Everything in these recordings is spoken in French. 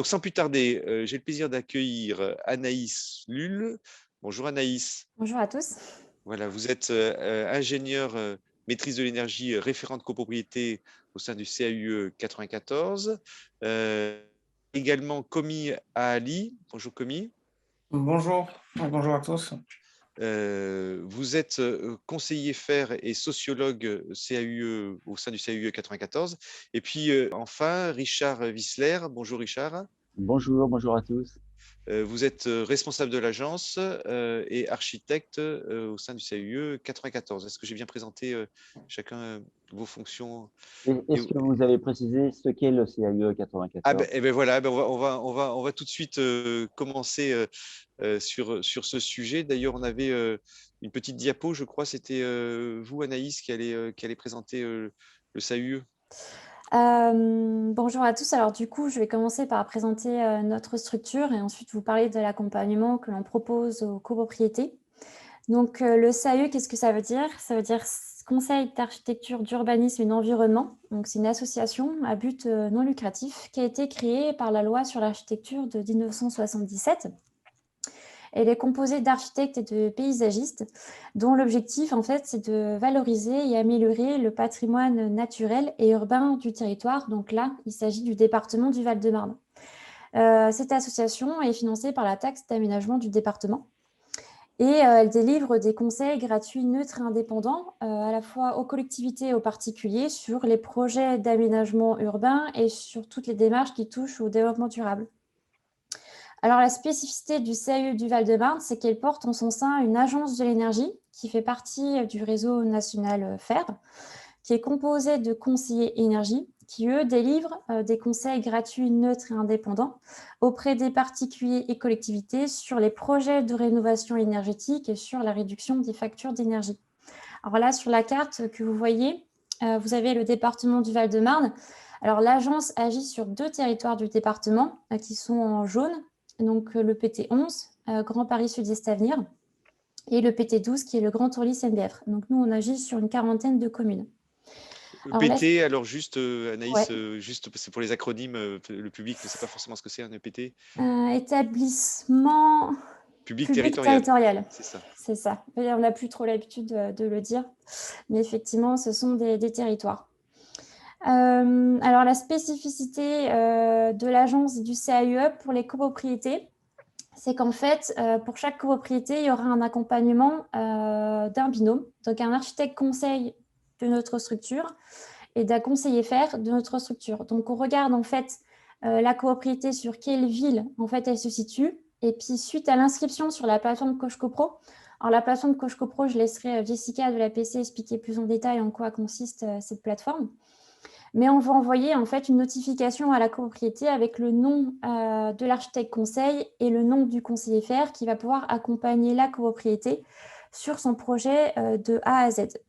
sans plus tarder, j'ai le plaisir d'accueillir Anaïs Lulle. Bonjour Anaïs. Bonjour à tous. Voilà, vous êtes ingénieure maîtrise de l'énergie, référente copropriété au sein du CAUE 94. Également Komi Ali. Bonjour Komi. Bonjour, bonjour à tous. Vous êtes conseiller FAIR et sociologue CAUE au sein du CAUE 94. Et puis enfin, Richard Wissler. Bonjour Richard. Bonjour, bonjour à tous. Vous êtes responsable de l'agence et architecte au sein du CAUE 94. Est-ce que j'ai bien présenté chacun vos fonctions? Est-ce que vous avez précisé ce qu'est le CAUE 94? Ah ben, eh ben voilà, ben on va tout de suite commencer sur ce sujet. D'ailleurs, on avait une petite diapo, je crois, c'était vous, Anaïs, qui allait présenter le CAUE. Bonjour à tous. Alors du coup, je vais commencer par présenter notre structure et ensuite vous parler de l'accompagnement que l'on propose aux copropriétés. Donc le CAUE, qu'est-ce que ça veut dire? Ça veut dire Conseil d'architecture, d'urbanisme et d'environnement. Donc c'est une association à but non lucratif qui a été créée par la loi sur l'architecture de 1977. Elle est composée d'architectes et de paysagistes dont l'objectif, en fait, c'est de valoriser et améliorer le patrimoine naturel et urbain du territoire. Donc là, il s'agit du département du Val-de-Marne. Cette association est financée par la taxe d'aménagement du département et elle délivre des conseils gratuits, neutres et indépendants à la fois aux collectivités et aux particuliers sur les projets d'aménagement urbain et sur toutes les démarches qui touchent au développement durable. Alors, la spécificité du CAUE du Val-de-Marne, c'est qu'elle porte en son sein une agence de l'énergie qui fait partie du réseau national FAIR, qui est composée de conseillers énergie qui, eux, délivrent des conseils gratuits, neutres et indépendants auprès des particuliers et collectivités sur les projets de rénovation énergétique et sur la réduction des factures d'énergie. Alors là, sur la carte que vous voyez, vous avez le département du Val-de-Marne. Alors, l'agence agit sur 2 territoires du département qui sont en jaune. Donc le PT11, Grand Paris Sud-Est Avenir, et le PT12 qui est le Grand Orly NBF. Donc nous, on agit sur une quarantaine de communes. EPT, alors juste Anaïs, ouais. juste c'est pour les acronymes, le public ne sait pas forcément ce que c'est un EPT. Établissement Public public territorial. territorial. C'est ça. C'est ça. On n'a plus trop l'habitude de le dire, mais effectivement, ce sont des territoires. Alors la spécificité de l'agence du CAUE pour les copropriétés, c'est qu'en fait, pour chaque copropriété, il y aura un accompagnement d'un binôme, donc un architecte conseil de notre structure et d'un conseiller FAIR de notre structure. Donc, on regarde en fait la copropriété sur quelle ville en fait elle se situe, et puis suite à l'inscription sur la plateforme CocheCopro. Alors, la plateforme CocheCopro, je laisserai Jessica de la PC expliquer plus en détail en quoi consiste cette plateforme. Mais on va envoyer en fait une notification à la copropriété avec le nom de l'architecte conseil et le nom du conseiller FAIR qui va pouvoir accompagner la copropriété sur son projet de A à Z.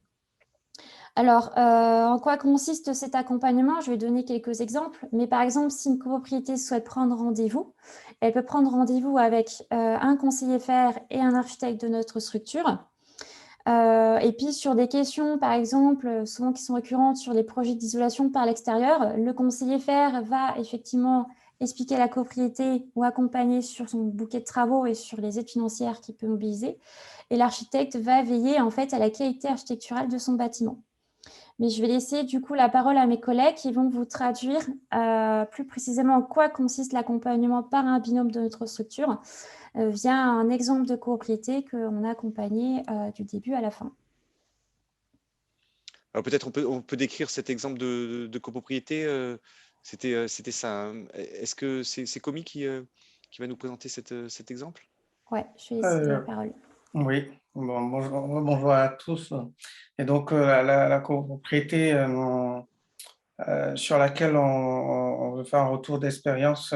Alors, en quoi consiste cet accompagnement? Je vais donner quelques exemples. Mais par exemple, si une copropriété souhaite prendre rendez-vous, elle peut prendre rendez-vous avec un conseiller FAIR et un architecte de notre structure. Et puis sur des questions, par exemple, souvent qui sont récurrentes sur les projets d'isolation par l'extérieur, le conseiller FAIR va effectivement expliquer à la copropriété ou accompagner sur son bouquet de travaux et sur les aides financières qu'il peut mobiliser. Et l'architecte va veiller en fait à la qualité architecturale de son bâtiment. Mais je vais laisser du coup la parole à mes collègues qui vont vous traduire plus précisément en quoi consiste l'accompagnement par un binôme de notre structure via un exemple de copropriété qu'on a accompagné du début à la fin. Alors peut-être on peut décrire cet exemple de copropriété. C'était ça. Hein. Est-ce que c'est Komi qui va nous présenter cet exemple? Ouais, je vais laisser la parole. Oui, bonjour à tous. Et donc, la copropriété sur laquelle on veut faire un retour d'expérience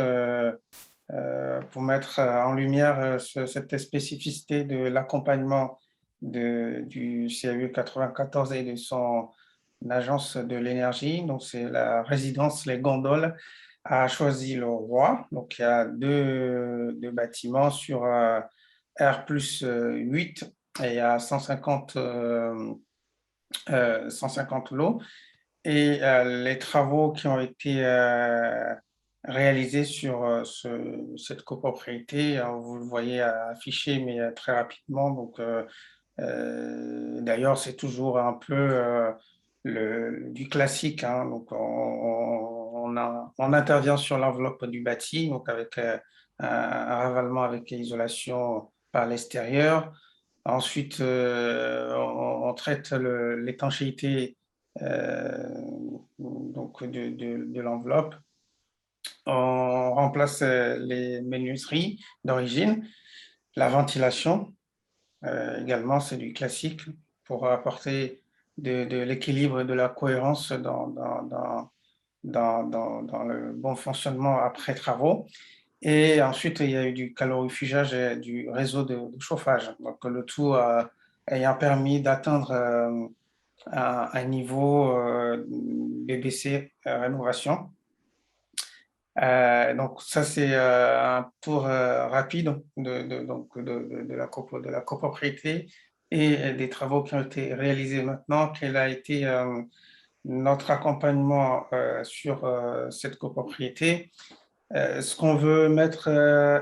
pour mettre en lumière cette spécificité de l'accompagnement du CAUE 94 et de son agence de l'énergie. Donc, c'est la résidence Les Gondoles à Choisy-le-Roi. Donc, il y a deux bâtiments sur R+8 et il y a 150 lots. Et les travaux qui ont été réalisé sur cette copropriété. Alors, vous le voyez affiché, mais très rapidement. Donc, d'ailleurs, c'est toujours un peu du classique, hein. Donc, on intervient sur l'enveloppe du bâti, donc avec un ravalement avec isolation par l'extérieur. Ensuite, on traite l'étanchéité donc de l'enveloppe. On remplace les menuiseries d'origine, la ventilation également, c'est du classique pour apporter de l'équilibre et de la cohérence dans le bon fonctionnement après travaux. Et ensuite, il y a eu du calorifugage et du réseau de chauffage. Donc, le tout ayant permis d'atteindre un niveau BBC rénovation. Donc, ça, c'est un tour rapide de la copropriété et des travaux qui ont été réalisés maintenant. Quel a été notre accompagnement sur cette copropriété? Ce qu'on veut mettre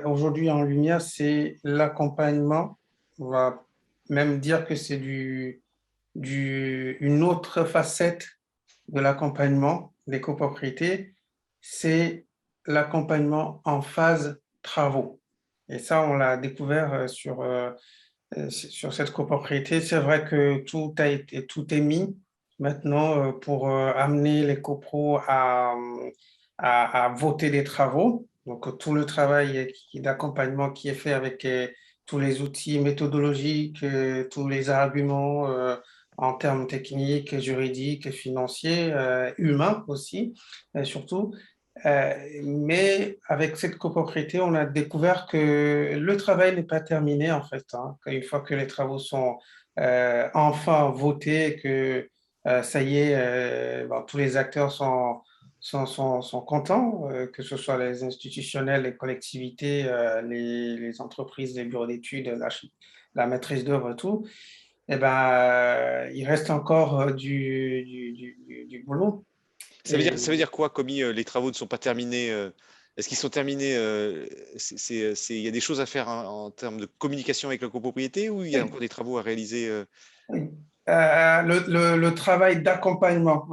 aujourd'hui en lumière, c'est l'accompagnement. On va même dire que c'est une autre facette de l'accompagnement des copropriétés, c'est l'accompagnement en phase travaux. Et ça, on l'a découvert sur cette copropriété. C'est vrai que tout est mis maintenant pour amener les copros à voter des travaux. Donc, tout le travail d'accompagnement qui est fait avec tous les outils méthodologiques, tous les arguments en termes techniques, juridiques, financiers, humains aussi, surtout. Mais avec cette copropriété, on a découvert que le travail n'est pas terminé en fait, hein. Une fois que les travaux sont enfin votés, que ça y est, tous les acteurs sont contents, que ce soit les institutionnels, les collectivités, les entreprises, les bureaux d'études, la maîtrise d'œuvre, tout. Et ben, il reste encore du boulot. Ça veut dire quoi, commis les travaux ne sont pas terminés est-ce qu'ils sont terminés il y a des choses à faire en termes de communication avec la copropriété ou il y a encore des travaux à réaliser Oui. Le travail d'accompagnement,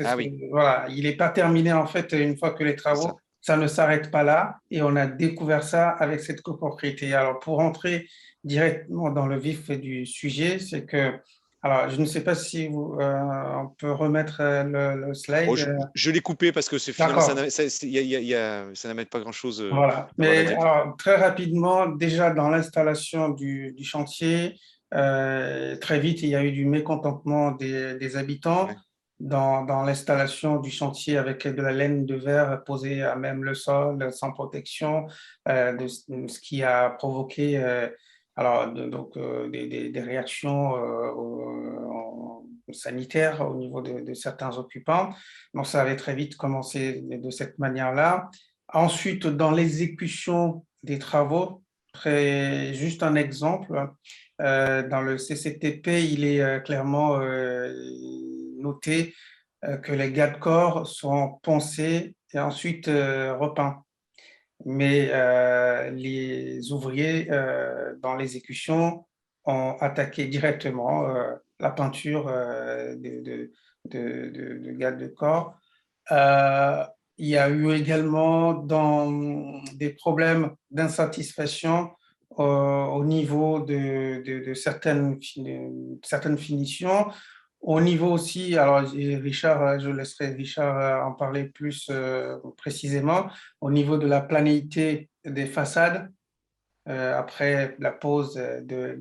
Ah oui, voilà, il n'est pas terminé en fait une fois que les c'est ça. travaux, ça ne s'arrête pas là et on a découvert ça avec cette copropriété. Alors pour entrer directement dans le vif du sujet, c'est que, alors je ne sais pas si on peut remettre le Oh, slide. je l'ai coupé parce que finalement, D'accord. ça n'amène pas grand-chose Voilà. d'avoir la Mais diapo. alors, très rapidement, déjà dans l'installation du chantier, très vite, il y a eu du mécontentement des habitants Ouais. dans l'installation du chantier avec de la laine de verre posée à même le sol, sans protection, ce qui a provoqué des réactions sanitaires au niveau de certains occupants. Donc, ça avait très vite commencé de cette manière-là. Ensuite, dans l'exécution des travaux, juste un exemple, dans le CCTP, il est clairement noté que les garde-corps sont poncés et ensuite repeints. Mais les ouvriers, dans l'exécution, ont attaqué directement la peinture de garde-corps. Euh, il y a eu également des problèmes d'insatisfaction au niveau de certaines finitions. Au niveau aussi, alors Richard, je laisserai Richard en parler plus précisément, au niveau de la planéité des façades, après la pose de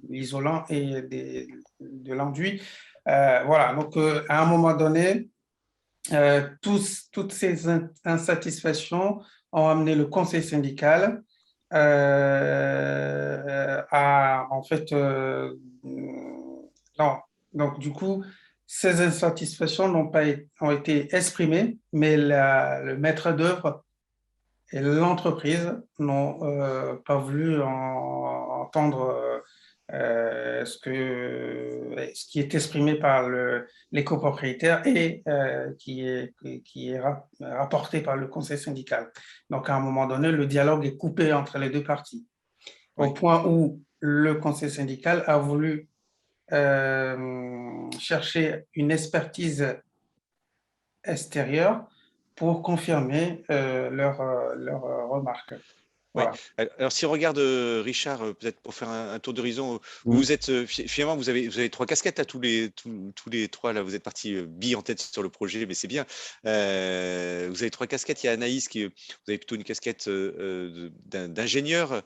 l'isolant et de l'enduit. Voilà, donc à un moment donné, toutes ces insatisfactions ont amené le conseil syndical à, en fait, non. Donc, du coup, ces insatisfactions ont été exprimées, mais le maître d'œuvre et l'entreprise n'ont pas voulu entendre ce qui est exprimé par les copropriétaires et qui est rapporté par le conseil syndical. Donc, à un moment donné, le dialogue est coupé entre les deux parties, au point où le conseil syndical a voulu chercher une expertise extérieure pour confirmer leurs remarques. Oui. Voilà. Alors, si on regarde, Richard, peut-être pour faire un tour d'horizon, Oui. vous êtes finalement, vous avez trois casquettes à tous les trois là. Vous êtes partis billes en tête sur le projet, mais c'est bien. Vous avez trois casquettes. Il y a Anaïs vous avez plutôt une casquette d'ingénieur.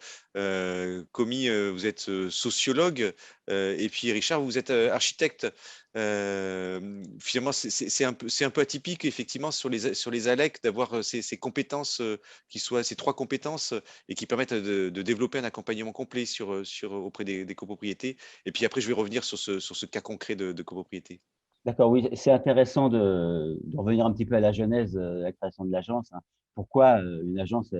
Commis, vous êtes sociologue, et puis Richard, vous êtes architecte. Finalement, c'est un peu atypique effectivement sur les ALEC d'avoir ces compétences qui soient ces trois compétences et qui permettent de développer un accompagnement complet auprès des copropriétés. Et puis après, je vais revenir sur ce cas concret de copropriété. D'accord, oui, c'est intéressant de revenir un petit peu à la genèse de la création de l'agence, hein. Pourquoi une agence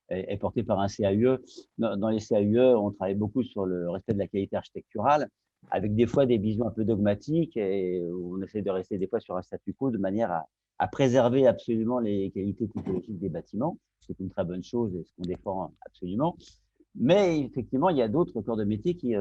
est portée par un CAUE? Dans les CAUE, on travaille beaucoup sur le respect de la qualité architecturale, avec des fois des visions un peu dogmatiques, et on essaie de rester des fois sur un statu quo de manière à préserver absolument les qualités typologiques des bâtiments, ce qui est une très bonne chose et ce qu'on défend absolument. Mais effectivement, il y a d'autres corps de métier qui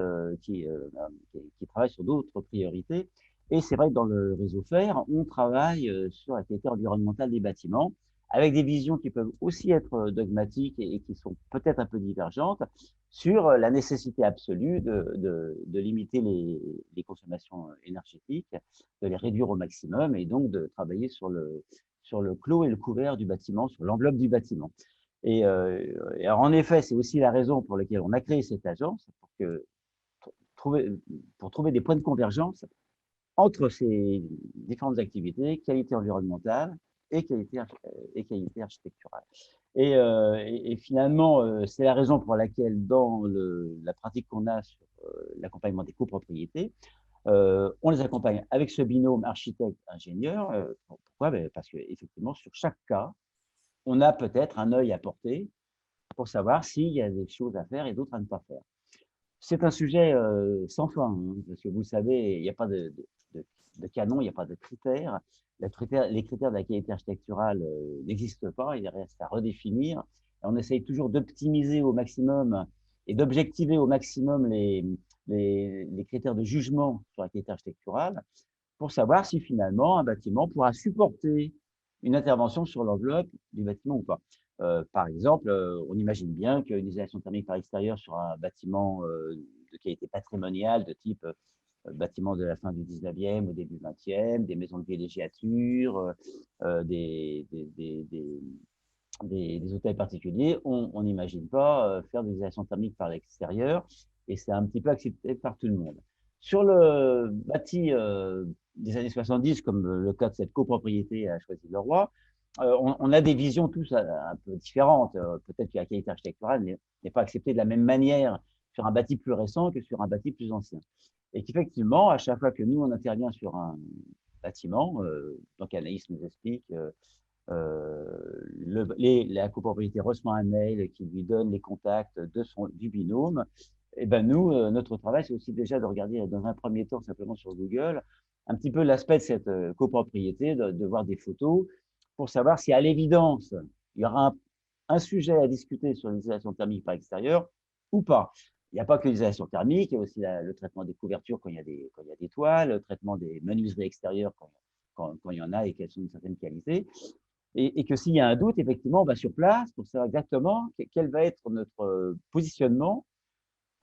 travaillent sur d'autres priorités. Et c'est vrai que dans le réseau FAIR, on travaille sur la qualité environnementale des bâtiments, avec des visions qui peuvent aussi être dogmatiques et qui sont peut-être un peu divergentes sur la nécessité absolue de limiter les consommations énergétiques, de les réduire au maximum et donc de travailler sur le clos et le couvert du bâtiment, sur l'enveloppe du bâtiment. Et alors en effet, c'est aussi la raison pour laquelle on a créé cette agence, pour trouver des points de convergence entre ces différentes activités, qualité environnementale et qualité architecturale. Et finalement, c'est la raison pour laquelle dans la pratique qu'on a sur l'accompagnement des copropriétés, on les accompagne avec ce binôme architecte-ingénieur. Pourquoi? Parce qu'effectivement, sur chaque cas, on a peut-être un œil à porter pour savoir s'il y a des choses à faire et d'autres à ne pas faire. C'est un sujet sans fin, hein, parce que vous savez, il n'y a pas de canon, il n'y a pas de critères. Les critères de la qualité architecturale n'existent pas, il reste à redéfinir. Et on essaye toujours d'optimiser au maximum et d'objectiver au maximum les critères de jugement sur la qualité architecturale pour savoir si finalement un bâtiment pourra supporter une intervention sur l'enveloppe du bâtiment ou pas. Par exemple, on imagine bien qu'une isolation thermique par extérieur sur un bâtiment de qualité patrimoniale, de type bâtiment de la fin du 19e au début 20e, des maisons de villégiature, des hôtels particuliers, on n'imagine pas faire des isolations thermiques par l'extérieur, et c'est un petit peu accepté par tout le monde. Sur le bâti des années 70, comme le cas de cette copropriété à Choisy-le-Roi, on a des visions tous un peu différentes. Peut-être que la qualité architecturale n'est pas acceptée de la même manière sur un bâti plus récent que sur un bâti plus ancien. Et qu'effectivement, à chaque fois que nous, on intervient sur un bâtiment, donc Anaïs nous explique, la copropriété reçoit un mail qui lui donne les contacts du binôme. Et ben nous, notre travail, c'est aussi déjà de regarder dans un premier temps simplement sur Google un petit peu l'aspect de cette copropriété, de voir des photos pour savoir si à l'évidence, il y aura un sujet à discuter sur l'isolation thermique par extérieur ou pas. Il n'y a pas que l'isolation thermique, il y a aussi le traitement des couvertures quand il y a des toiles, le traitement des menuiseries extérieures quand il y en a et qu'elles sont d'une certaine qualité. Et que s'il y a un doute, effectivement, on va sur place pour savoir exactement quel va être notre positionnement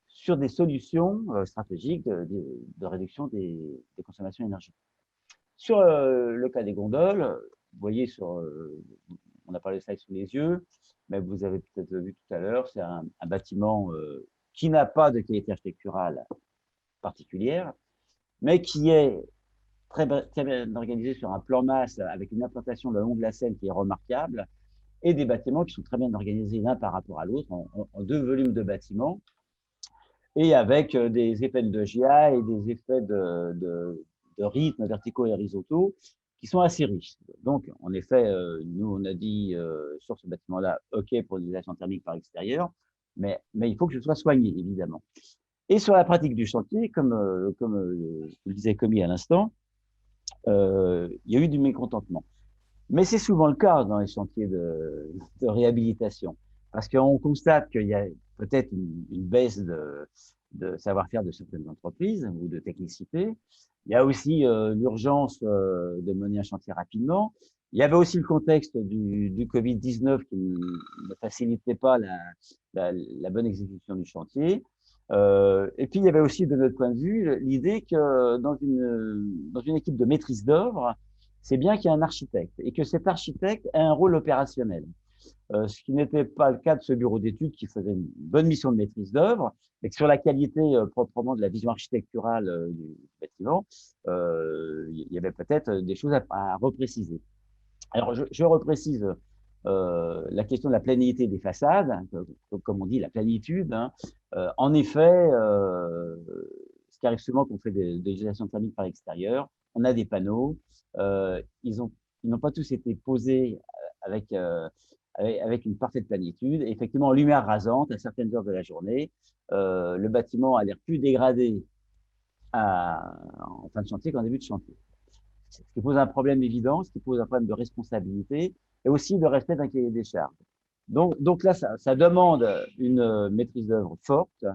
sur des solutions stratégiques de réduction des consommations énergétiques. Sur le cas des gondoles, vous voyez, on a parlé de ça sous les yeux, mais vous avez peut-être vu tout à l'heure, c'est un bâtiment qui n'a pas de qualité architecturale particulière, mais qui est très bien organisé sur un plan masse avec une implantation le long de la Seine qui est remarquable, et des bâtiments qui sont très bien organisés l'un par rapport à l'autre en deux volumes de bâtiments, et avec des effets de GIA et des effets de rythme verticaux et horizontaux qui sont assez riches. Donc, en effet, nous, on a dit sur ce bâtiment-là, OK pour l'isolation thermique par extérieur, mais il faut que je sois soigné, évidemment. Et sur la pratique du chantier, comme le disait Commis à l'instant, il y a eu du mécontentement. Mais c'est souvent le cas dans les chantiers de réhabilitation, parce qu'on constate qu'il y a peut-être une baisse de savoir-faire de certaines entreprises ou de technicité. Il y a aussi l'urgence de mener un chantier rapidement. Il y avait aussi le contexte du Covid-19 qui ne facilitait pas la bonne exécution du chantier. Et puis, il y avait aussi, de notre point de vue, l'idée que dans une équipe de maîtrise d'œuvre, c'est bien qu'il y ait un architecte et que cet architecte ait un rôle opérationnel. Ce qui n'était pas le cas de ce bureau d'études qui faisait une bonne mission de maîtrise d'œuvre, et que sur la qualité proprement de la vision architecturale du bâtiment, il y avait peut-être des choses à repréciser. Alors, je reprécise la question de la planité des façades, hein, comme on dit, la planitude. Hein. En effet, ce qui arrive souvent quand on fait des isolations thermiques par extérieur, on a des panneaux, ils n'ont pas tous été posés avec, avec une parfaite planitude. Et effectivement, en lumière rasante, à certaines heures de la journée, le bâtiment a l'air plus dégradé en fin de chantier qu'en début de chantier. Ce qui pose un problème évident, ce qui pose un problème de responsabilité et aussi de respect d'un cahier des charges. Donc là, ça demande une maîtrise d'œuvre forte.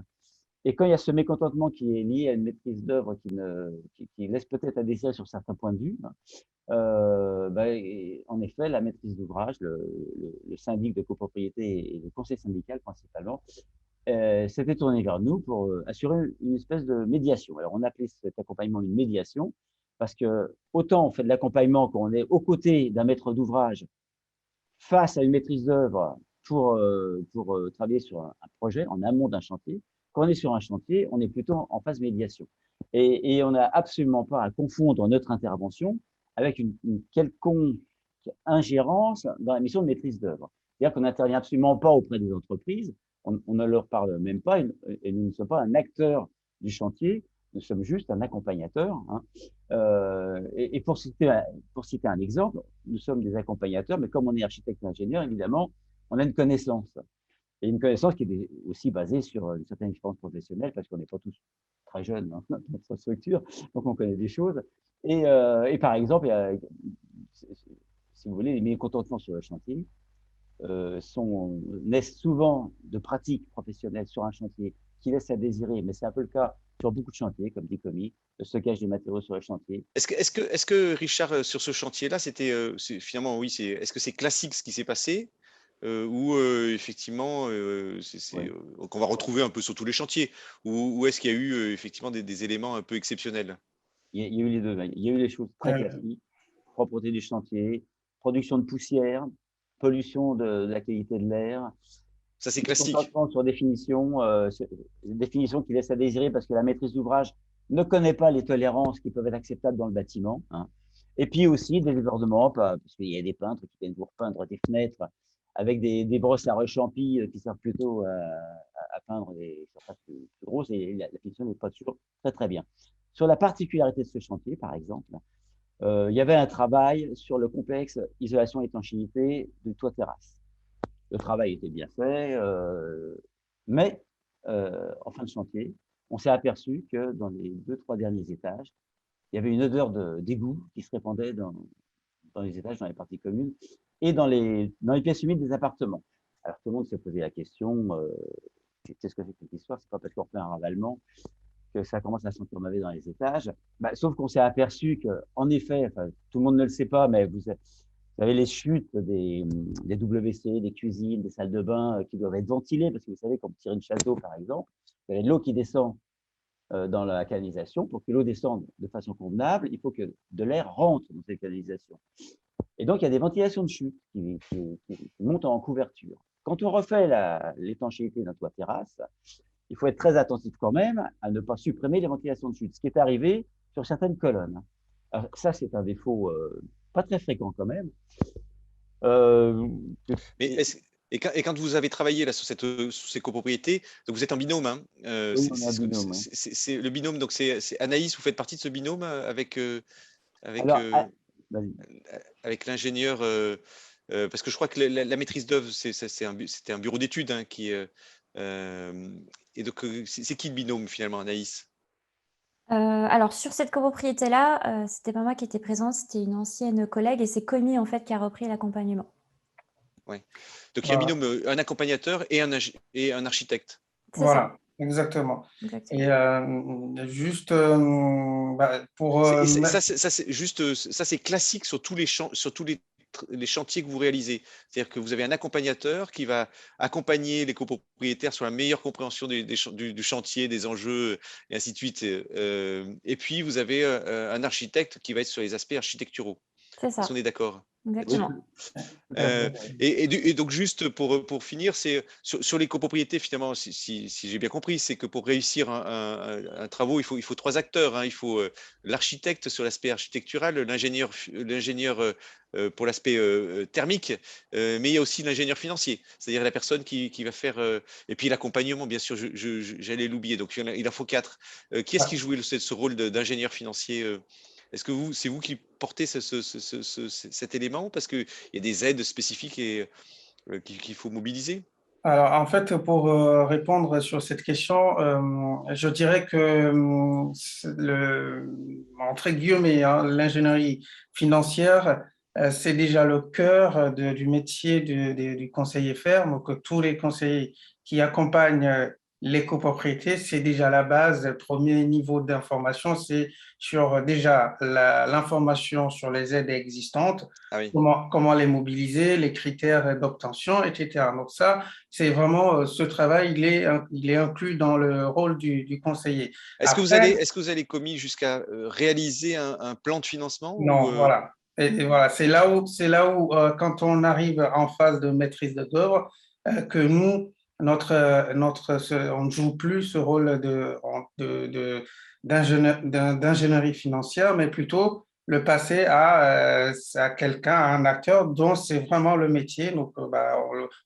Et quand il y a ce mécontentement qui est lié à une maîtrise d'œuvre qui laisse peut-être à désirer sur certains points de vue, en effet, la maîtrise d'ouvrage, le syndic de copropriété et le conseil syndical principalement, s'était tourné vers nous pour assurer une espèce de médiation. Alors, on appelait cet accompagnement une médiation parce que autant on fait de l'accompagnement quand on est aux côtés d'un maître d'ouvrage face à une maîtrise d'œuvre pour travailler sur un projet en amont d'un chantier. Quand on est sur un chantier, on est plutôt en phase médiation. Et on n'a absolument pas à confondre notre intervention avec une quelconque ingérence dans la mission de maîtrise d'œuvre. C'est-à-dire qu'on n'intervient absolument pas auprès des entreprises, on ne leur parle même pas, et nous ne sommes pas un acteur du chantier, nous sommes juste un accompagnateur. Hein. Et pour citer un exemple, nous sommes des accompagnateurs, mais comme on est architecte et ingénieur, évidemment, on a une connaissance. Et une connaissance qui est aussi basée sur une certaine expérience professionnelle, parce qu'on n'est pas tous très jeunes dans notre structure, donc on connaît des choses. Et par exemple, si vous voulez, les mécontentements sur le chantier naissent souvent de pratiques professionnelles sur un chantier qui laissent à désirer, mais c'est un peu le cas sur beaucoup de chantiers, comme dit Commis, le stockage des matériaux sur les chantiers. Est-ce que Richard, sur ce chantier-là, finalement, oui, est-ce que c'est classique ce qui s'est passé ou effectivement, qu'on va retrouver un peu sur tous les chantiers, ou est-ce qu'il y a eu effectivement des éléments un peu exceptionnels? Il y a eu les deux. Il y a eu les choses très classiques, propreté du chantier, production de poussière, pollution de la qualité de l'air. Ça, c'est classique. Sur définition qui laisse à désirer parce que la maîtrise d'ouvrage ne connaît pas les tolérances qui peuvent être acceptables dans le bâtiment. Hein. Et puis aussi des débordements, parce qu'il y a des peintres qui viennent vous repeindre des fenêtres avec des brosses à rechampi qui servent plutôt à peindre des surfaces plus grosses et la finition n'est pas toujours très très bien. Sur la particularité de ce chantier, par exemple, il y avait un travail sur le complexe isolation étanchéité du toit terrasse. Le travail était bien fait, mais en fin de chantier, on s'est aperçu que dans les 2-3 derniers étages, il y avait une odeur d'égout qui se répandait dans les étages, dans les parties communes et dans les pièces humides des appartements. Alors tout le monde s'est posé la question, qu'est-ce que c'est que cette histoire? C'est pas parce qu'on fait un ravalement que ça commence à sentir mauvais dans les étages. Sauf qu'on s'est aperçu qu'en effet, tout le monde ne le sait pas, mais vous avez les chutes des WC, des cuisines, des salles de bain qui doivent être ventilées, parce que vous savez, quand vous tirez une chasse d'eau, par exemple, vous avez de l'eau qui descend dans la canalisation. Pour que l'eau descende de façon convenable, il faut que de l'air rentre dans cette canalisation. Et donc, il y a des ventilations de chute qui montent en couverture. Quand on refait l'étanchéité d'un toit terrasse, il faut être très attentif quand même à ne pas supprimer les ventilations de chute, ce qui est arrivé sur certaines colonnes. Alors, ça, c'est un défaut pas très fréquent quand même. Mais quand vous avez travaillé là, sur ces copropriétés, donc vous êtes en binôme, hein, oui, on est un binôme. c'est le binôme, donc c'est Anaïs, vous faites partie de ce binôme avec l'ingénieur, parce que je crois que la maîtrise d'œuvre, c'était un bureau d'études hein, qui Et donc, c'est qui le binôme finalement, Anaïs? Alors sur cette copropriété-là, c'était pas moi qui étais présente, c'était une ancienne collègue et c'est Comi en fait qui a repris l'accompagnement. Ouais. Donc il y a un Voilà. binôme, un accompagnateur et un architecte. C'est ça, Voilà, exactement. exactement. Et juste pour Et ça, c'est juste, ça c'est classique sur tous les sur tous les chantiers que vous réalisez. C'est-à-dire que vous avez un accompagnateur qui va accompagner les copropriétaires sur la meilleure compréhension du chantier, des enjeux, et ainsi de suite. Et puis vous avez un architecte qui va être sur les aspects architecturaux. C'est Est-ce ça, qu'on est d'accord là-dessus? exactement. tout à fait. Et donc juste pour finir, c'est sur les copropriétés finalement, si j'ai bien compris, c'est que pour réussir un travaux, il faut trois acteurs, hein. Il faut l'architecte sur l'aspect architectural, l'ingénieur pour l'aspect thermique, mais il y a aussi l'ingénieur financier, c'est-à-dire la personne qui va faire, et puis l'accompagnement, bien sûr, j'allais l'oublier, donc il en faut quatre. Qui est-ce qui joue ce rôle d'ingénieur financier Est-ce que c'est vous qui portez cet élément parce qu'il y a des aides spécifiques et qu'il faut mobiliser? Alors, en fait, pour répondre sur cette question, je dirais que entre guillemets, hein, l'ingénierie financière, c'est déjà le cœur du métier du conseiller ferme, donc tous les conseillers qui accompagnent les copropriétés, c'est déjà la base, le premier niveau d'information, c'est sur déjà l'information sur les aides existantes, Ah oui. comment les mobiliser, les critères d'obtention, etc. Donc ça, c'est vraiment ce travail, il est inclus dans le rôle du conseiller. Après, Est-ce que vous allez commis jusqu'à réaliser un plan de financement ou non, voilà. Et voilà, c'est là où quand on arrive en phase de maîtrise d'œuvre, que nous, on ne joue plus ce rôle d'ingénierie financière, mais plutôt le passer à quelqu'un, à un acteur dont c'est vraiment le métier. Donc,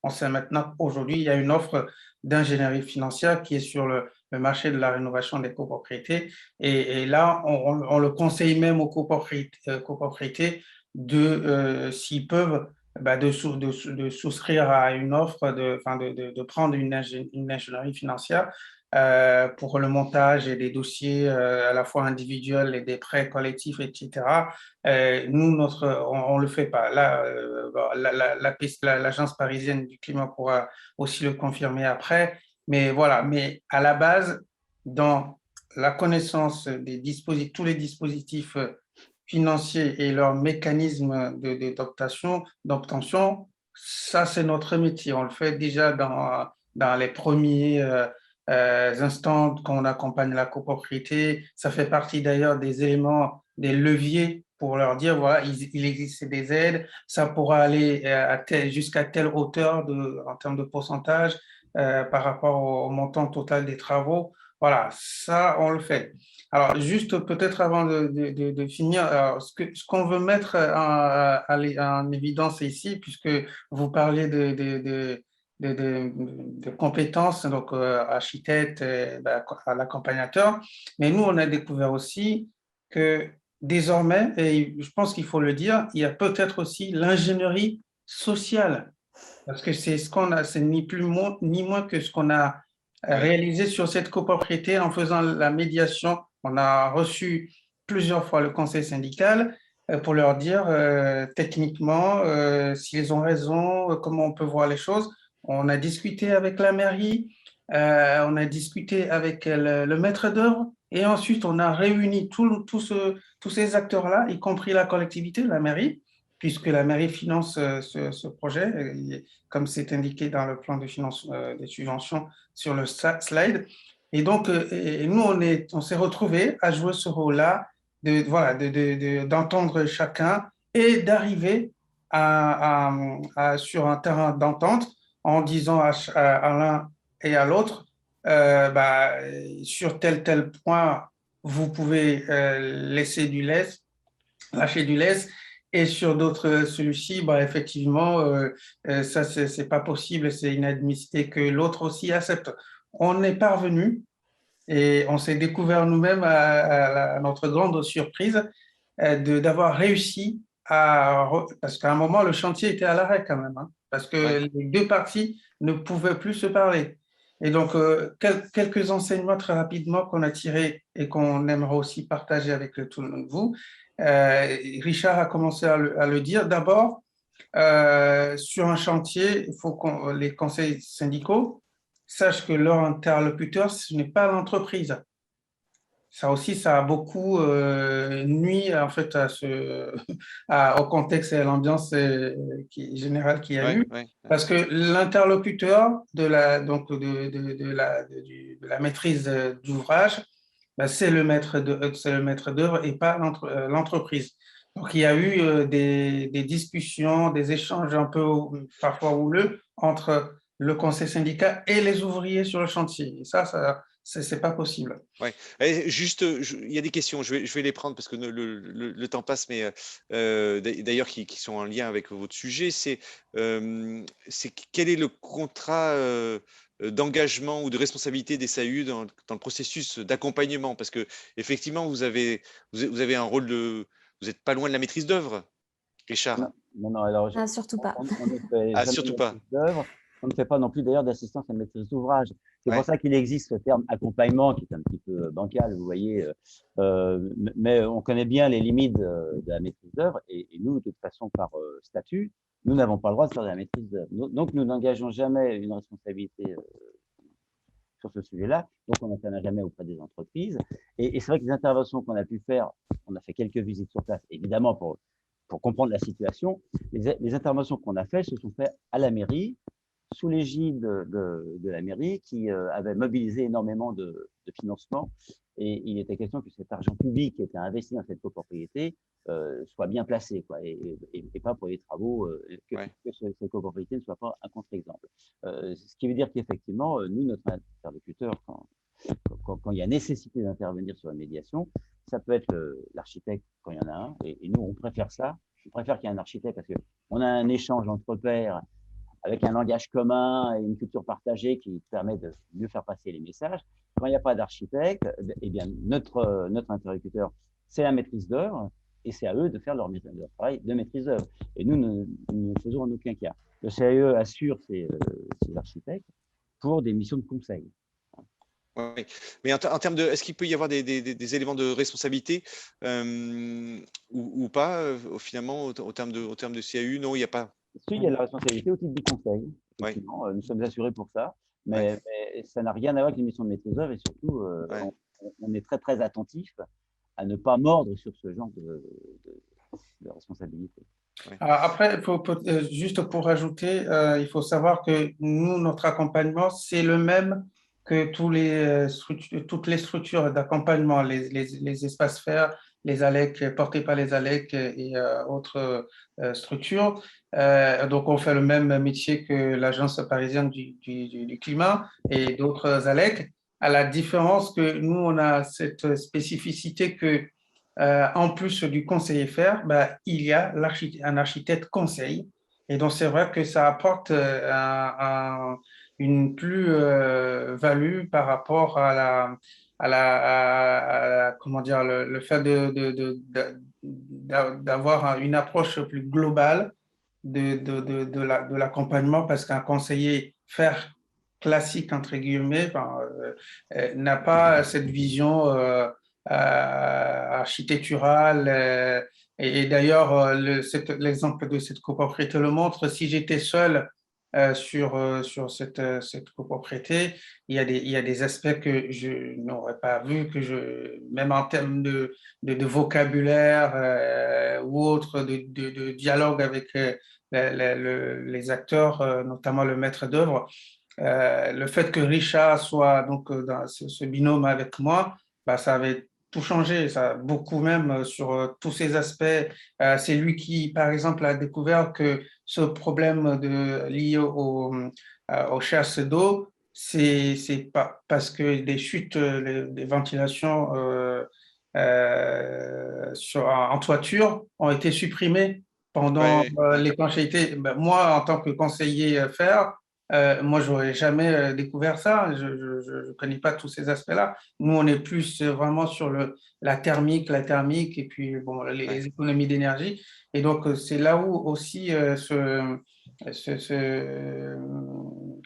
on sait maintenant qu'aujourd'hui, il y a une offre d'ingénierie financière qui est sur le marché de la rénovation des copropriétés. Et là, on le conseille même aux copropriétés s'ils peuvent, de souscrire à une offre, de prendre une ingénierie financière pour le montage et des dossiers à la fois individuels et des prêts collectifs, etc. Nous, on le fait pas. Là, l'agence parisienne du climat pourra aussi le confirmer après. Mais voilà, mais à la base, dans la connaissance tous les dispositifs financiers et leurs mécanismes d'obtention, ça c'est notre métier. On le fait déjà dans les premiers instants qu'on accompagne la copropriété. Ça fait partie d'ailleurs des éléments, des leviers pour leur dire, voilà, il existe des aides, ça pourra aller jusqu'à telle hauteur en termes de pourcentage par rapport au montant total des travaux. Voilà, ça, on le fait. Alors, juste peut-être avant de finir, alors, ce qu'on veut mettre en évidence ici, puisque vous parlez de compétences, donc architecte, à l'accompagnateur, mais nous, on a découvert aussi que désormais, et je pense qu'il faut le dire, il y a peut-être aussi l'ingénierie sociale, parce que c'est ce qu'on a, c'est ni plus ni moins que ce qu'on a Ouais. réalisé sur cette copropriété en faisant la médiation. On a reçu plusieurs fois le conseil syndical pour leur dire techniquement s'ils ont raison, comment on peut voir les choses. On a discuté avec la mairie, on a discuté avec le maître d'œuvre et ensuite on a réuni tous ces acteurs-là, y compris la collectivité, la mairie, puisque la mairie finance ce projet, comme c'est indiqué dans le plan de finance des subventions sur le slide. Et donc, nous, on s'est retrouvés à jouer ce rôle-là, d'entendre chacun et d'arriver sur un terrain d'entente en disant à l'un et à l'autre, sur tel point, vous pouvez lâcher du lest. Et sur d'autres, celui-ci, effectivement, ça, c'est pas possible, c'est inadmissible que l'autre aussi accepte. On est parvenu et on s'est découvert nous-mêmes à notre grande surprise d'avoir réussi parce qu'à un moment, le chantier était à l'arrêt quand même, hein, parce que Ouais. les deux parties ne pouvaient plus se parler. Et donc, quelques enseignements très rapidement qu'on a tirés et qu'on aimerait aussi partager avec tout le monde, vous. Richard a commencé à le dire. D'abord, sur un chantier, il faut que les conseils syndicaux sachent que leur interlocuteur, ce n'est pas l'entreprise. Ça aussi, ça a beaucoup nuit en fait au contexte et à l'ambiance générale qu'il y a eu, parce que l'interlocuteur donc de la maîtrise d'ouvrage, ben, c'est le maître d'œuvre et pas l'entreprise. Donc il y a eu des discussions, des échanges un peu parfois houleux entre le conseil syndical et les ouvriers sur le chantier. Et ça c'est pas possible. Ouais. Juste, il y a des questions, je vais les prendre parce que le temps passe, mais d'ailleurs qui sont en lien avec votre sujet, c'est quel est le contrat d'engagement ou de responsabilité des SAU dans le processus d'accompagnement? Parce que effectivement, vous avez un rôle vous n'êtes pas loin de la maîtrise d'œuvre, Richard. Non, alors surtout pas. On ne fait jamais surtout pas. d'œuvre. On ne fait pas non plus d'ailleurs d'assistance à maîtrise d'ouvrage. C'est pour ça qu'il existe ce terme accompagnement qui est un petit peu bancal, vous voyez. Mais on connaît bien les limites de la maîtrise d'œuvre et nous, de toute façon, par statut, nous n'avons pas le droit de faire de la maîtrise d'œuvre. Donc, nous n'engageons jamais une responsabilité sur ce sujet-là. Donc, on n'intervient jamais auprès des entreprises. Et c'est vrai que les interventions qu'on a pu faire, on a fait quelques visites sur place, évidemment pour comprendre la situation. Les interventions qu'on a faites se sont faites à la mairie, sous l'égide de la mairie qui avait mobilisé énormément de financement. Et il était question que cet argent public qui était investi dans cette copropriété soit bien placé, quoi, et pas pour les travaux, que cette copropriété ne soit pas un contre-exemple. Ce qui veut dire qu'effectivement, nous, notre interlocuteur, quand il y a nécessité d'intervenir sur la médiation, ça peut être l'architecte quand il y en a un, et nous, on préfère ça. On préfère qu'il y ait un architecte parce qu'on a un échange entre pairs avec un langage commun et une culture partagée qui permet de mieux faire passer les messages. Quand il n'y a pas d'architecte, eh bien, notre interlocuteur, c'est la maîtrise d'œuvre, et c'est à eux de faire leur travail de maîtrise d'œuvre. Et nous ne faisons en aucun cas. Le CAE assure ses architectes pour des missions de conseil. Oui. Mais en termes de, est-ce qu'il peut y avoir des éléments de responsabilité ou pas, finalement, au terme de CAU? Non, il n'y a pas. Si, il y a la responsabilité au titre du conseil. Effectivement, nous sommes assurés pour ça, mais ça n'a rien à voir avec les missions de maîtrise d'œuvre et surtout, on est très, très attentif à ne pas mordre sur ce genre de responsabilité. Après, juste pour ajouter, il faut savoir que nous, notre accompagnement, c'est le même que toutes les structures d'accompagnement, les espaces verts, les ALEC portés par les ALEC et autres structures. Donc, on fait le même métier que l'Agence parisienne du climat et d'autres ALEC, à la différence que nous, on a cette spécificité que en plus du conseiller faire, il y a un architecte conseil. Et donc, c'est vrai que ça apporte une plus-value par rapport comment dire, le fait d'avoir une approche plus globale de l'accompagnement, parce qu'un conseiller faire classique, entre guillemets, n'a pas cette vision architecturale. Et d'ailleurs, l'exemple de cette copropriété le montre. Si j'étais seul sur cette copropriété, il y a des aspects que je n'aurais pas vus, même en termes de vocabulaire ou autre, de dialogue avec les acteurs, notamment le maître d'œuvre. Le fait que Richard soit donc dans ce binôme avec moi, ça avait tout changé, ça, beaucoup même sur tous ces aspects. C'est lui qui, par exemple, a découvert que ce problème lié aux chasses d'eau, c'est pas parce que des chutes, des ventilations en toiture ont été supprimées pendant l'étanchéité. Moi, en tant que conseiller faire, moi, j'aurais jamais découvert ça. Je ne connais pas tous ces aspects-là. Nous, on est plus vraiment sur la thermique et puis bon, les économies d'énergie. Et donc, c'est là où aussi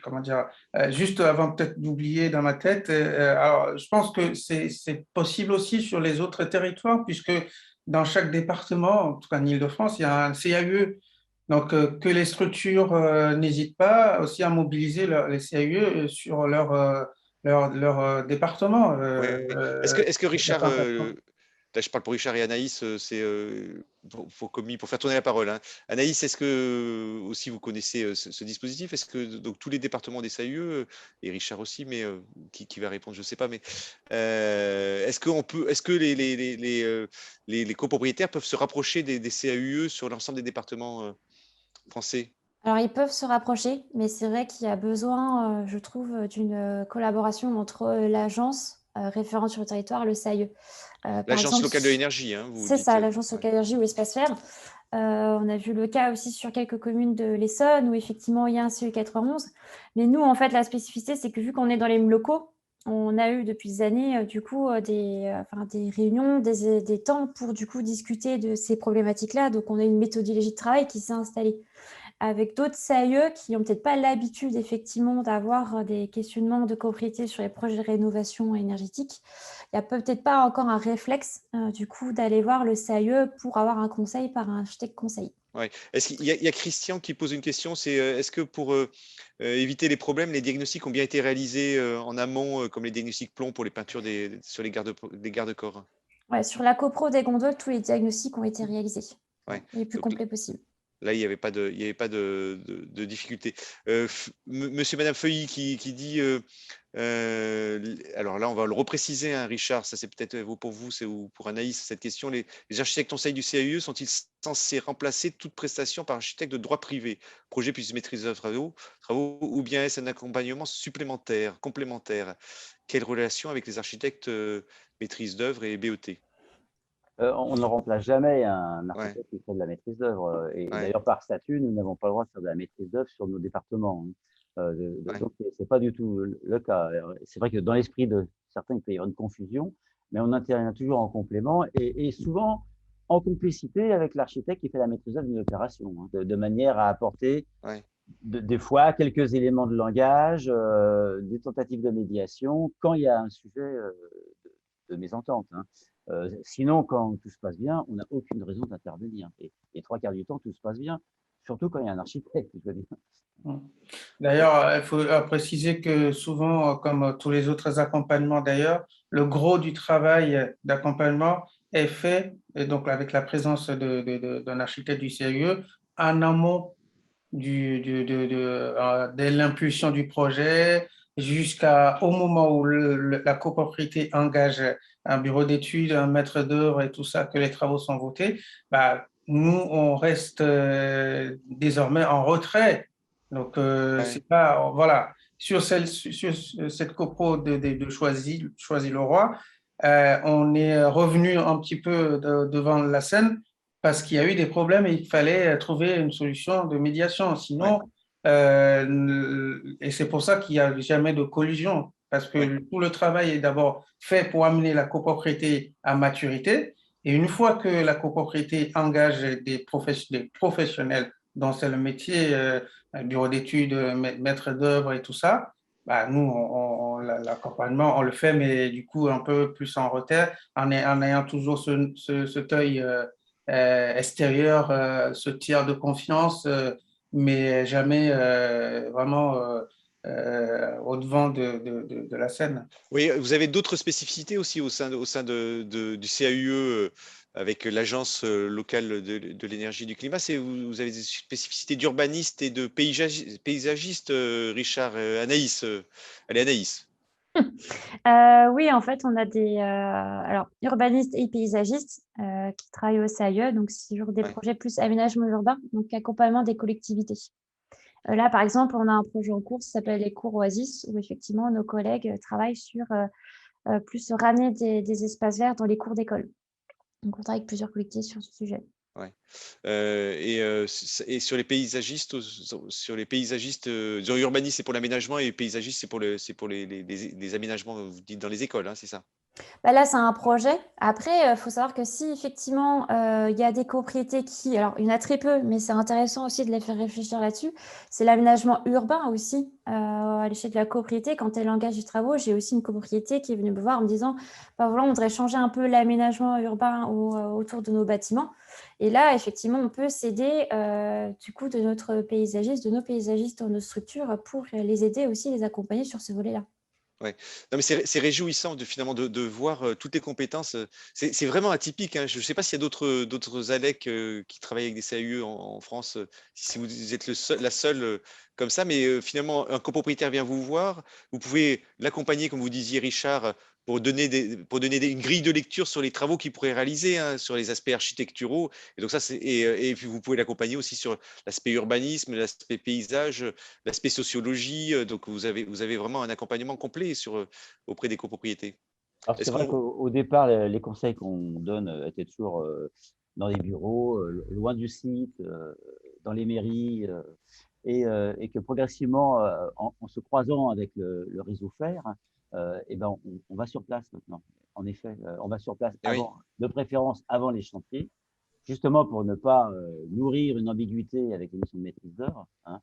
comment dire, juste avant peut-être d'oublier dans ma tête, alors je pense que c'est possible aussi sur les autres territoires, puisque dans chaque département, en tout cas en Île-de-France, il y a un CAUE. Donc, que les structures n'hésitent pas aussi à mobiliser les CAUE sur leur département. Ouais, ouais. Est-ce que Richard, là je parle pour Richard et Anaïs, pour faire tourner la parole, hein. Anaïs, est-ce que aussi vous connaissez ce dispositif? Est-ce que donc tous les départements des SAIE, et Richard aussi, mais qui va répondre, je ne sais pas, mais est-ce que les copropriétaires peuvent se rapprocher des CAUE sur l'ensemble des départements français? Alors, ils peuvent se rapprocher, mais c'est vrai qu'il y a besoin, je trouve, d'une collaboration entre l'agence référente sur le territoire, le SAIE. Par L'Agence exemple, locale de l'énergie, hein, vous c'est dites. ça, l'agence locale d'énergie ou Espace Vert. On a vu le cas aussi sur quelques communes de l'Essonne où effectivement il y a un CE 91. Mais nous, en fait, la spécificité, c'est que vu qu'on est dans les mêmes locaux, on a eu depuis des années du coup des réunions, des temps pour du coup discuter de ces problématiques-là. Donc on a une méthodologie de travail qui s'est installée avec d'autres CAE qui n'ont peut-être pas l'habitude effectivement d'avoir des questionnements de copropriété sur les projets de rénovation énergétique. Il n'y a peut-être pas encore un réflexe du coup d'aller voir le CAE pour avoir un conseil par un architecte conseil. Ouais. Il y a Christian qui pose une question, c'est est-ce que pour éviter les problèmes, les diagnostics ont bien été réalisés en amont, comme les diagnostics plomb pour les peintures sur les garde-corps? Ouais, sur la copro des gondoles, tous les diagnostics ont été réalisés, Ouais. les plus Donc, complets possibles. là, il n'y avait pas de difficulté. Monsieur et Madame Feuilly qui dit, alors là, on va le repréciser, hein, Richard, ça c'est peut-être pour vous, ou pour Anaïs, cette question. Les architectes conseils du CAUE sont-ils censés remplacer toute prestation par architecte de droit privé, projet plus maîtrise de travaux, ou bien est-ce un accompagnement supplémentaire, complémentaire? Quelle relation avec les architectes maîtrise d'œuvre et BOT? On ne remplace jamais un Ouais, architecte qui fait de la maîtrise d'œuvre. Et ouais, d'ailleurs, par statut, nous n'avons pas le droit de faire de la maîtrise d'œuvre sur nos départements, hein. ouais, Donc, c'est pas du tout le cas. C'est vrai que dans l'esprit de certains, il peut y avoir une confusion, mais on intervient toujours en complément et souvent en complicité avec l'architecte qui fait la maîtrise d'œuvre d'une opération, hein, de manière à apporter ouais. des fois quelques éléments de langage, des tentatives de médiation quand il y a un sujet de mésentente, hein. Sinon, quand tout se passe bien, on n'a aucune raison d'intervenir. Et trois quarts du temps, tout se passe bien, surtout quand il y a un architecte, je veux dire. D'ailleurs, il faut préciser que souvent, comme tous les autres accompagnements d'ailleurs, le gros du travail d'accompagnement est fait, et donc avec la présence d'un architecte du CAUE, en amont de l'impulsion du projet jusqu'au moment où la copropriété engage un bureau d'études, un maître d'œuvre et tout ça, que les travaux sont votés. Bah, nous, on reste désormais en retrait. Donc, Ouais. c'est pas, voilà, sur cette copro de Choisy-le-Roi, on est revenu un petit peu devant la scène parce qu'il y a eu des problèmes et il fallait trouver une solution de médiation. Ouais, Sinon, et c'est pour ça qu'il n'y a jamais de collision, parce ouais, que tout le travail est d'abord fait pour amener la copropriété à maturité. Et une fois que la copropriété engage des professionnels dont c'est le métier, bureau d'études, maître d'œuvre et tout ça, bah, nous, l'accompagnement, on le fait, mais du coup, un peu plus en retard, en ayant toujours cet œil extérieur, ce tiers de confiance, mais jamais vraiment au-devant de la scène. oui, vous avez d'autres spécificités aussi au sein du CAUE avec l'Agence locale de l'énergie et du climat. Vous avez des spécificités d'urbaniste et de paysagiste, Richard, Anaïs. Allez, Anaïs. Oui, en fait, on a des alors, urbanistes et paysagistes qui travaillent au CAIE, donc sur des Ouais, projets plus aménagement urbain, donc accompagnement des collectivités. Là, par exemple, on a un projet en cours qui s'appelle les cours Oasis, où effectivement nos collègues travaillent sur plus ramener des espaces verts dans les cours d'école. Donc, on travaille avec plusieurs collectivités sur ce sujet. ouais. Et sur les paysagistes, urbanistes, c'est pour l'aménagement et paysagistes, c'est pour les aménagements, vous dites dans les écoles, hein, c'est ça? Bah là, c'est un projet. Après, il faut savoir que si effectivement, il y a des copropriétés qui alors il y en a très peu, mais c'est intéressant aussi de les faire réfléchir là-dessus, c'est l'aménagement urbain aussi, à l'échelle de la copropriété. Quand elle engage des travaux, j'ai aussi une copropriété qui est venue me voir en me disant: «Bah voilà, on voudrait changer un peu l'aménagement urbain autour de nos bâtiments» et là, effectivement, on peut s'aider, du coup, de notre paysagiste, de nos paysagistes dans nos structures pour les aider aussi, les accompagner sur ce volet-là. Ouais. Non, mais c'est réjouissant de finalement de voir, toutes les compétences, c'est vraiment atypique, hein. Je ne sais pas s'il y a d'autres ALEC, qui travaillent avec des CAUE en France, si vous êtes la seule, comme ça, mais finalement, un copropriétaire vient vous voir, vous pouvez l'accompagner, comme vous disiez Richard, pour donner une grille de lecture sur les travaux qu'il pourrait réaliser, hein, sur les aspects architecturaux et donc ça et puis vous pouvez l'accompagner aussi sur l'aspect urbanisme, l'aspect paysage, l'aspect sociologie, donc vous avez vraiment un accompagnement complet auprès des copropriétés. Alors, c'est Est-ce vrai qu'on qu'au départ, les conseils qu'on donne étaient toujours dans les bureaux, loin du site, dans les mairies, et que progressivement, en se croisant avec le réseau FAIR, eh ben, on va sur place maintenant. En effet, on va sur place Eh oui, avant, de préférence avant les chantiers, justement pour ne pas nourrir une ambiguïté avec les missions de maîtrise d'œuvre, hein.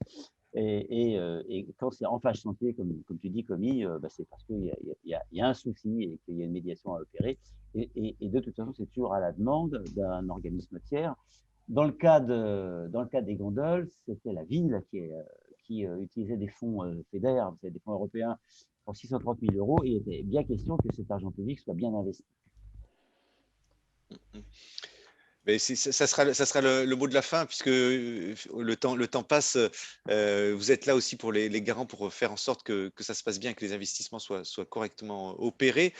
Et quand c'est en phase chantier, comme tu dis, Commis, bah, c'est parce qu'il y a un souci et qu'il y a une médiation à opérer. Et de toute façon, c'est toujours à la demande d'un organisme tiers. Dans le cas des gondoles, c'était la ville qui utilisait des fonds FEDER, des fonds européens, pour 630 000 euros. Et il était bien question que cet argent public soit bien investi. mais ça sera le mot de la fin puisque, le temps passe, vous êtes là aussi pour les garants pour faire en sorte que ça se passe bien, que les investissements soient correctement opérés.